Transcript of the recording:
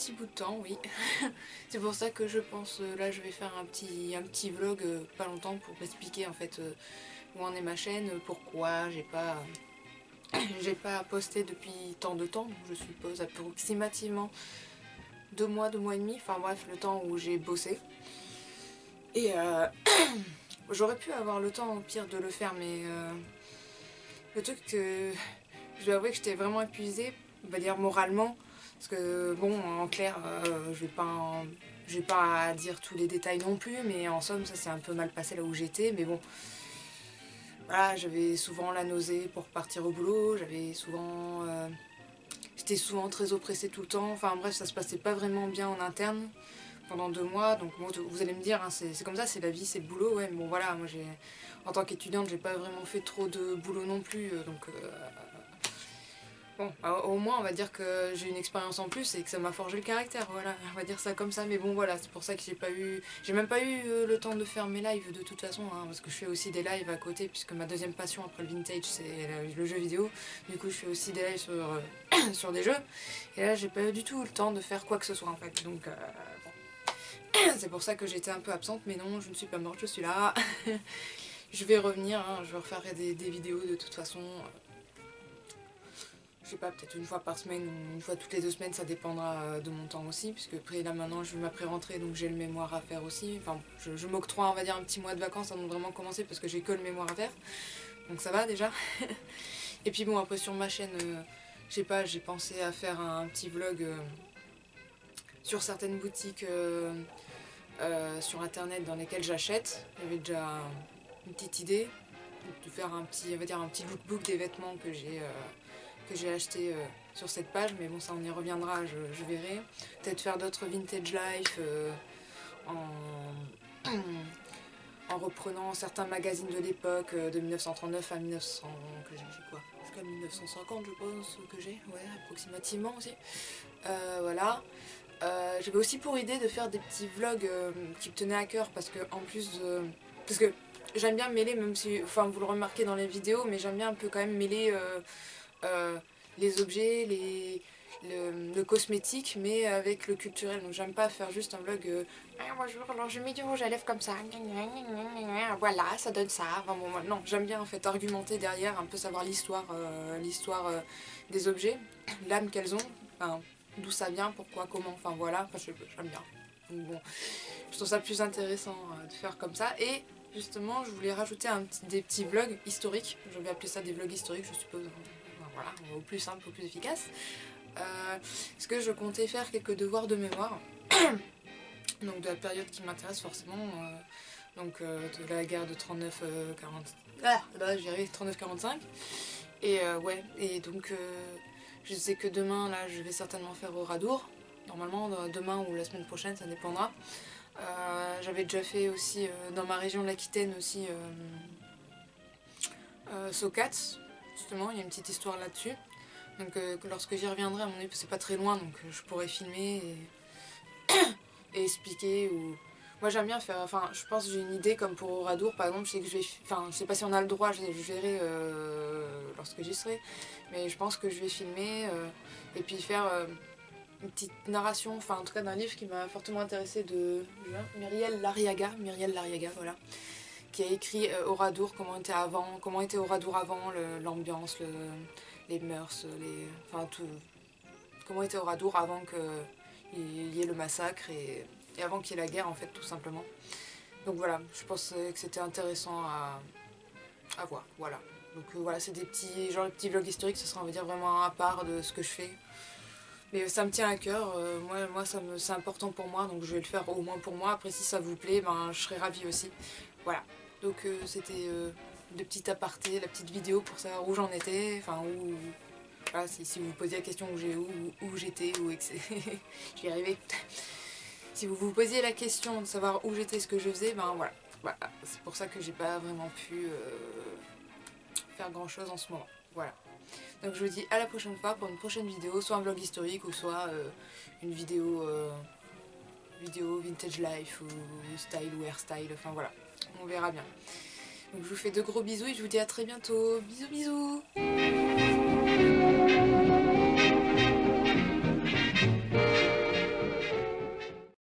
petit bout de temps, oui. C'est pour ça que je pense, là je vais faire un petit vlog pas longtemps pour expliquer en fait où en est ma chaîne, pourquoi j'ai pas posté depuis tant de temps, donc je suppose approximativement 2 mois et demi, enfin bref le temps où j'ai bossé. Et j'aurais pu avoir le temps au pire de le faire, mais le truc que je dois avouer que j'étais vraiment épuisée, on va dire moralement, parce que bon, en clair, je vais pas dire tous les détails non plus, mais en somme, ça s'est un peu mal passé là où j'étais, mais bon, voilà, j'avais souvent la nausée pour partir au boulot, j'étais souvent très oppressée tout le temps, enfin bref, ça se passait pas vraiment bien en interne pendant 2 mois, donc bon, vous allez me dire, hein, c'est comme ça, c'est la vie, c'est le boulot, ouais, mais bon voilà, moi en tant qu'étudiante, j'ai pas vraiment fait trop de boulot non plus, donc bon, au moins on va dire que j'ai une expérience en plus et que ça m'a forgé le caractère, voilà, on va dire ça comme ça, mais bon voilà, c'est pour ça que j'ai même pas eu le temps de faire mes lives de toute façon, hein, parce que je fais aussi des lives à côté, puisque ma deuxième passion après le vintage c'est le jeu vidéo, du coup je fais aussi des lives sur des jeux, et là j'ai pas eu du tout le temps de faire quoi que ce soit en fait, donc bon. C'est pour ça que j'étais un peu absente, mais non, je ne suis pas morte, je suis là. Je vais revenir, hein, je vais refaire des vidéos de toute façon. Je sais pas, peut-être une fois par semaine ou une fois toutes les 2 semaines, ça dépendra de mon temps aussi, puisque après là maintenant je vais m'après-rentrée, donc j'ai le mémoire à faire aussi. Enfin, je m'octroie on va dire un petit mois de vacances avant de vraiment commencer, parce que j'ai que le mémoire à faire. Donc ça va déjà. Et puis bon, après sur ma chaîne, je sais pas, j'ai pensé à faire un petit vlog sur certaines boutiques sur internet dans lesquelles j'achète. J'avais déjà une petite idée de faire on va dire un petit lookbook des vêtements que j'ai acheté sur cette page, mais bon ça on y reviendra, je verrai. Peut-être faire d'autres vintage life en, en reprenant certains magazines de l'époque, de 1939 à 1900, que j'ai quoi, jusqu'à 1950 je pense que j'ai, ouais, approximativement aussi. Voilà. J'avais aussi pour idée de faire des petits vlogs qui me tenaient à cœur, parce que en plus parce que j'aime bien mêler, même si, enfin vous le remarquez dans les vidéos, mais j'aime bien un peu quand même mêler euh, les objets, le cosmétique, mais avec le culturel. Donc j'aime pas faire juste un vlog ah, bonjour, alors je mets du rouge à lèvres comme ça, voilà, ça donne ça. Enfin, bon, non, j'aime bien en fait argumenter derrière, un peu savoir l'histoire des objets, l'âme qu'elles ont, enfin, d'où ça vient, pourquoi, comment, enfin voilà, enfin, j'aime bien. Donc bon, je trouve ça plus intéressant de faire comme ça. Et justement, je voulais rajouter des petits vlogs historiques, je vais appeler ça des vlogs historiques, je suppose. Voilà, au plus simple, au plus efficace. Parce que je comptais faire quelques devoirs de mémoire, donc de la période qui m'intéresse forcément, de la guerre de 39-40. Ah, là j'y arrive, 39-45. Et ouais, et donc je sais que demain, là, je vais certainement faire Oradour. Normalement, demain ou la semaine prochaine, ça dépendra. J'avais déjà fait aussi, dans ma région de l'Aquitaine aussi, Socats, justement, il y a une petite histoire là-dessus. Donc lorsque j'y reviendrai, à mon avis, c'est pas très loin, donc je pourrais filmer et expliquer. Ou moi j'aime bien faire, enfin je pense que j'ai une idée comme pour Oradour par exemple, je sais que je sais pas si on a le droit, je verrai lorsque j'y serai, mais je pense que je vais filmer et puis faire une petite narration, enfin en tout cas d'un livre qui m'a fortement intéressée de Myriel Larriaga, voilà, qui a écrit Oradour, comment était Oradour avant, l'ambiance, les mœurs, enfin tout, comment était Oradour avant qu'il y ait le massacre et avant qu'il y ait la guerre en fait tout simplement. Donc voilà, je pense que c'était intéressant à voir, voilà. Donc voilà, c'est des petits vlogs historiques, ce sera on va dire vraiment à part de ce que je fais. Mais ça me tient à cœur, moi c'est important pour moi, donc je vais le faire au moins pour moi. Après si ça vous plaît, ben, je serai ravie aussi. Voilà, donc c'était le petit aparté, la petite vidéo pour savoir où j'en étais, enfin où... Voilà, si vous vous posiez la question où j'étais, je vais y arriver. Si vous vous posiez la question de savoir où j'étais, ce que je faisais, ben voilà. Voilà. C'est pour ça que j'ai pas vraiment pu faire grand chose en ce moment. Voilà. Donc je vous dis à la prochaine fois pour une prochaine vidéo, soit un vlog historique ou soit une vidéo vintage life ou style ou hairstyle, enfin voilà. On verra bien. Donc je vous fais de gros bisous et je vous dis à très bientôt. Bisous bisous.